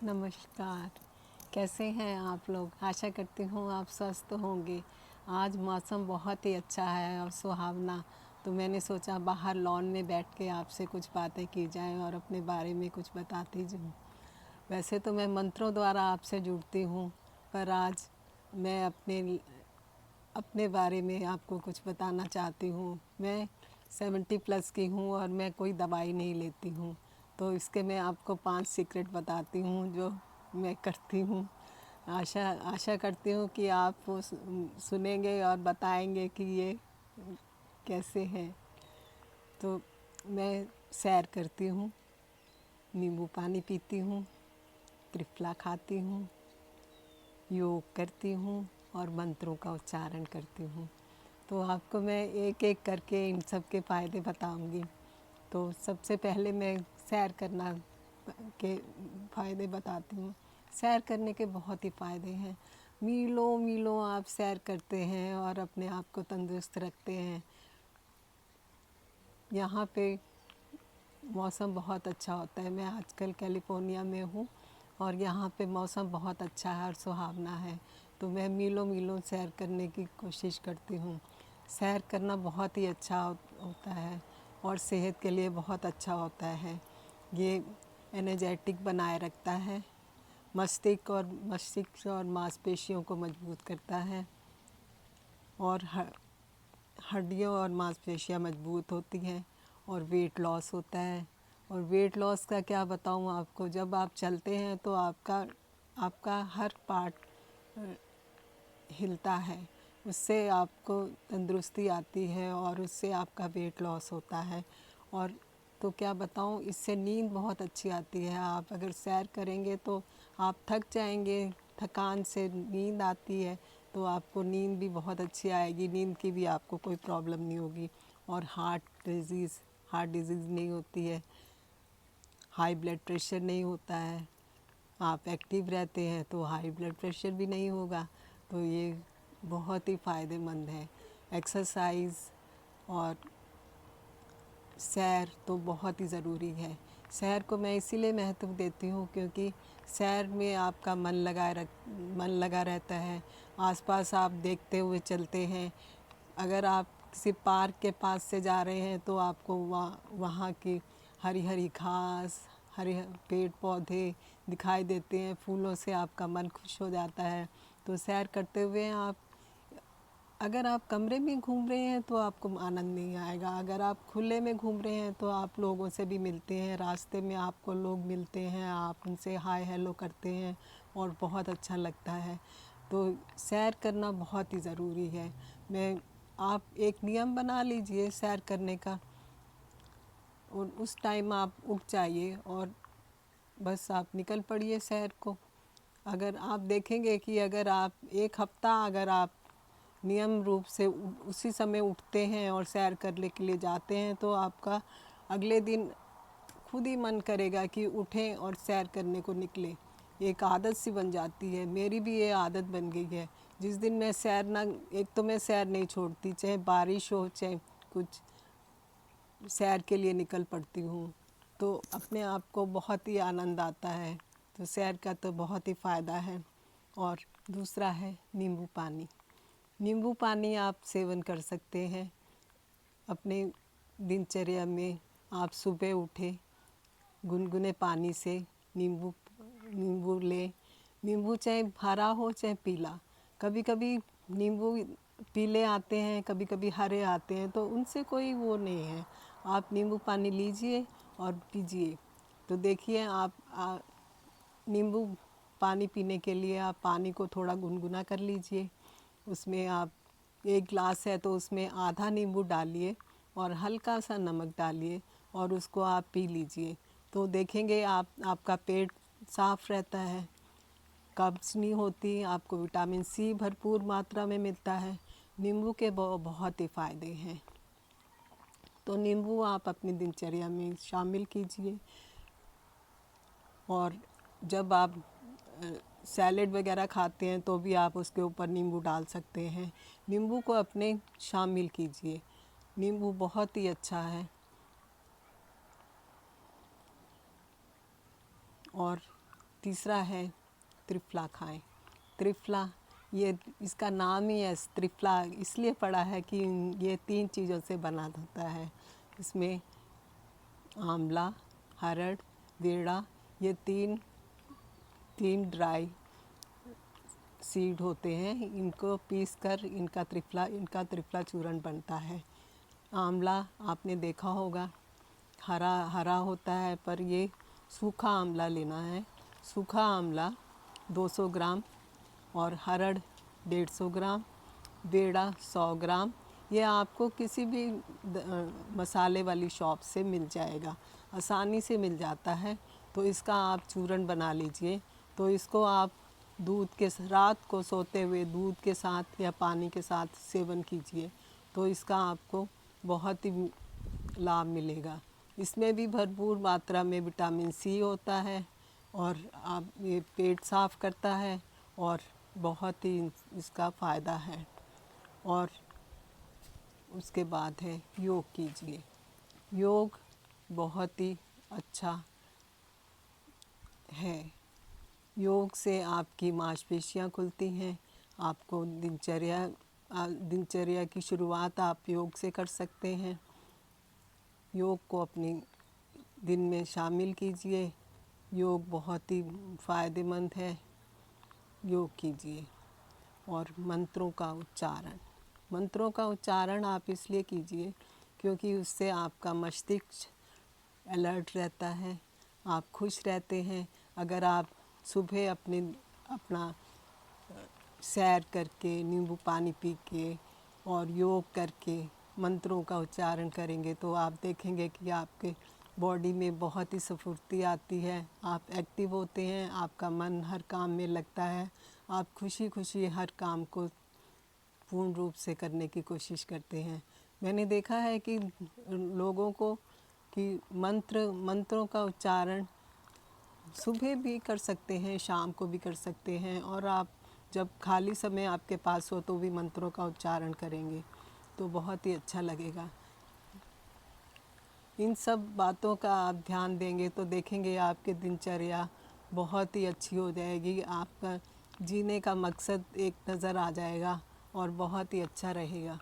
नमस्कार। कैसे हैं आप लोग? आशा करती हूँ आप स्वस्थ होंगे। आज मौसम बहुत ही अच्छा है और सुहावना, तो मैंने सोचा बाहर लॉन में बैठ के आपसे कुछ बातें की जाएं और अपने बारे में कुछ बताती जाऊँ। वैसे तो मैं मंत्रों द्वारा आपसे जुड़ती हूँ, पर आज मैं अपने बारे में आपको कुछ बताना चाहती हूँ। मैं 70 प्लस की हूँ और मैं कोई दवाई नहीं लेती हूँ। तो इसके मैं आपको 5 सीक्रेट बताती हूँ जो मैं करती हूँ। आशा आशा करती हूँ कि आप वो सुनेंगे और बताएंगे कि ये कैसे हैं। तो मैं सैर करती हूँ, नींबू पानी पीती हूँ, त्रिफला खाती हूँ, योग करती हूँ और मंत्रों का उच्चारण करती हूँ। तो आपको मैं एक एक करके इन सब के फ़ायदे बताऊंगी। तो सबसे पहले मैं सैर करना के फ़ायदे बताती हूँ। सैर करने के बहुत ही फ़ायदे हैं। मीलों मीलों आप सैर करते हैं और अपने आप को तंदुरुस्त रखते हैं। यहाँ पे मौसम बहुत अच्छा होता है। मैं आजकल कैलिफोर्निया में हूँ और यहाँ पे मौसम बहुत अच्छा है और सुहावना है। तो मैं मीलों मीलों सैर करने की कोशिश करती हूँ। सैर करना बहुत ही अच्छा होता है और सेहत के लिए बहुत अच्छा होता है। ये एनर्जेटिक बनाए रखता है, मस्तिष्क और मांसपेशियों को मजबूत करता है और हड्डियों और मांसपेशियाँ मजबूत होती हैं और वेट लॉस होता है। और वेट लॉस का क्या बताऊँ आपको, जब आप चलते हैं तो आपका हर पार्ट हिलता है, उससे आपको तंदुरुस्ती आती है और उससे आपका वेट लॉस होता है। और तो क्या बताऊँ, इससे नींद बहुत अच्छी आती है। आप अगर सैर करेंगे तो आप थक जाएंगे, थकान से नींद आती है तो आपको नींद भी बहुत अच्छी आएगी, नींद की भी आपको कोई प्रॉब्लम नहीं होगी और हार्ट डिजीज़ नहीं होती है, हाई ब्लड प्रेशर नहीं होता है। आप एक्टिव रहते हैं तो हाई ब्लड प्रेशर भी नहीं होगा। तो ये बहुत ही फ़ायदेमंद है। एक्सरसाइज और सैर तो बहुत ही ज़रूरी है। सैर को मैं इसीलिए महत्व देती हूँ क्योंकि सैर में आपका मन लगा रहता है। आसपास आप देखते हुए चलते हैं। अगर आप किसी पार्क के पास से जा रहे हैं तो आपको वहाँ की हरी हरी घास, हरे पेड़ पौधे दिखाई देते हैं, फूलों से आपका मन खुश हो जाता है। तो सैर करते हुए अगर आप कमरे में घूम रहे हैं तो आपको आनंद नहीं आएगा। अगर आप खुले में घूम रहे हैं तो आप लोगों से भी मिलते हैं, रास्ते में आपको लोग मिलते हैं, आप उनसे हाय हेलो करते हैं और बहुत अच्छा लगता है। तो सैर करना बहुत ही ज़रूरी है। आप एक नियम बना लीजिए सैर करने का और उस टाइम आप उठ जाइए और बस आप निकल पड़िए सैर को। अगर आप देखेंगे कि अगर आप एक हफ्ता अगर आप नियम रूप से उसी समय उठते हैं और सैर करने के लिए जाते हैं तो आपका अगले दिन खुद ही मन करेगा कि उठें और सैर करने को निकलें। एक आदत सी बन जाती है। मेरी भी ये आदत बन गई है। जिस दिन मैं सैर ना एक तो मैं सैर नहीं छोड़ती, चाहे बारिश हो चाहे कुछ, सैर के लिए निकल पड़ती हूँ। तो अपने आप को बहुत ही आनंद आता है। तो सैर का तो बहुत ही फ़ायदा है। और दूसरा है नींबू पानी। नींबू पानी आप सेवन कर सकते हैं अपने दिनचर्या में। आप सुबह उठे गुनगुने पानी से नींबू नींबू लें। नींबू चाहे हरा हो चाहे पीला। कभी कभी नींबू पीले आते हैं, कभी कभी हरे आते हैं, तो उनसे कोई वो नहीं है। आप नींबू पानी लीजिए और पीजिए। तो देखिए नींबू पानी पीने के लिए आप पानी को थोड़ा गुनगुना कर लीजिए। उसमें आप एक गिलास है तो उसमें आधा नींबू डालिए और हल्का सा नमक डालिए और उसको आप पी लीजिए। तो देखेंगे आपका पेट साफ़ रहता है, कब्ज़ नहीं होती, आपको विटामिन सी भरपूर मात्रा में मिलता है। नींबू के बहुत ही फ़ायदे हैं। तो नींबू आप अपनी दिनचर्या में शामिल कीजिए। और जब आप सैलेड वगैरह खाते हैं तो भी आप उसके ऊपर नींबू डाल सकते हैं। नींबू को अपने शामिल कीजिए। नींबू बहुत ही अच्छा है। और तीसरा है त्रिफला खाएं। त्रिफला, ये इसका नाम ही है त्रिफला इसलिए पड़ा है कि ये 3 चीज़ों से बना होता है। इसमें आंवला, हरड़, वेड़ा, ये तीन ड्राई सीड होते हैं। इनको पीस कर इनका त्रिफला चूर्ण बनता है। आंवला आपने देखा होगा हरा हरा होता है, पर ये सूखा आंवला लेना है। सूखा आंवला 200 ग्राम और हरड़ 150 ग्राम, बेड़ा 100 ग्राम। ये आपको किसी भी मसाले वाली शॉप से मिल जाएगा, आसानी से मिल जाता है। तो इसका आप चूर्ण बना लीजिए। तो इसको आप रात को सोते हुए दूध के साथ या पानी के साथ सेवन कीजिए, तो इसका आपको बहुत ही लाभ मिलेगा। इसमें भी भरपूर मात्रा में विटामिन सी होता है और आप ये पेट साफ़ करता है और बहुत ही इसका फ़ायदा है। और उसके बाद है योग कीजिए। योग बहुत ही अच्छा है। योग से आपकी मांसपेशियां खुलती हैं। आपको दिनचर्या की शुरुआत आप योग से कर सकते हैं। योग को अपनी दिन में शामिल कीजिए। योग बहुत ही फ़ायदेमंद है। योग कीजिए। और मंत्रों का उच्चारण आप इसलिए कीजिए क्योंकि उससे आपका मस्तिष्क अलर्ट रहता है, आप खुश रहते हैं। अगर आप सुबह अपना सैर करके, नींबू पानी पी के और योग करके मंत्रों का उच्चारण करेंगे तो आप देखेंगे कि आपके बॉडी में बहुत ही स्फूर्ति आती है। आप एक्टिव होते हैं, आपका मन हर काम में लगता है, आप खुशी खुशी हर काम को पूर्ण रूप से करने की कोशिश करते हैं। मैंने देखा है कि लोगों को कि मंत्रों का उच्चारण सुबह भी कर सकते हैं, शाम को भी कर सकते हैं, और आप जब खाली समय आपके पास हो तो भी मंत्रों का उच्चारण करेंगे तो बहुत ही अच्छा लगेगा। इन सब बातों का आप ध्यान देंगे तो देखेंगे आपकी दिनचर्या बहुत ही अच्छी हो जाएगी। आपका जीने का मकसद एक नज़र आ जाएगा और बहुत ही अच्छा रहेगा।